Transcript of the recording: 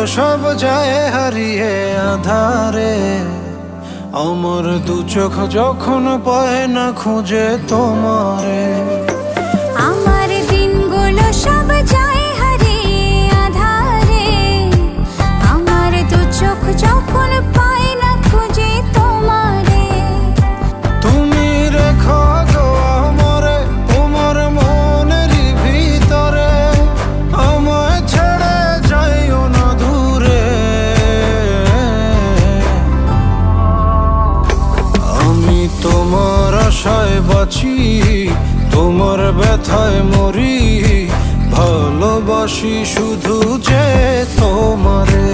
সব যায় হারিয়ে আধারে, আমার দু চোখ যখন পায় না খুঁজে তোমারে। আমার দিনগুলো সব যায় হারিয়ে আধারে, আমার দু চোখ যখন পায় না খুঁজে তোমারে। তুমি রেখো গো আমারে তোমার মনের ভিতরে, আমায় ছেড়ে যাইও না দূরে। আমি তোমার আশায় বাঁচি, তোমার ব্যথায় মরি, ভালোবাসি শুধু যে তোমারে।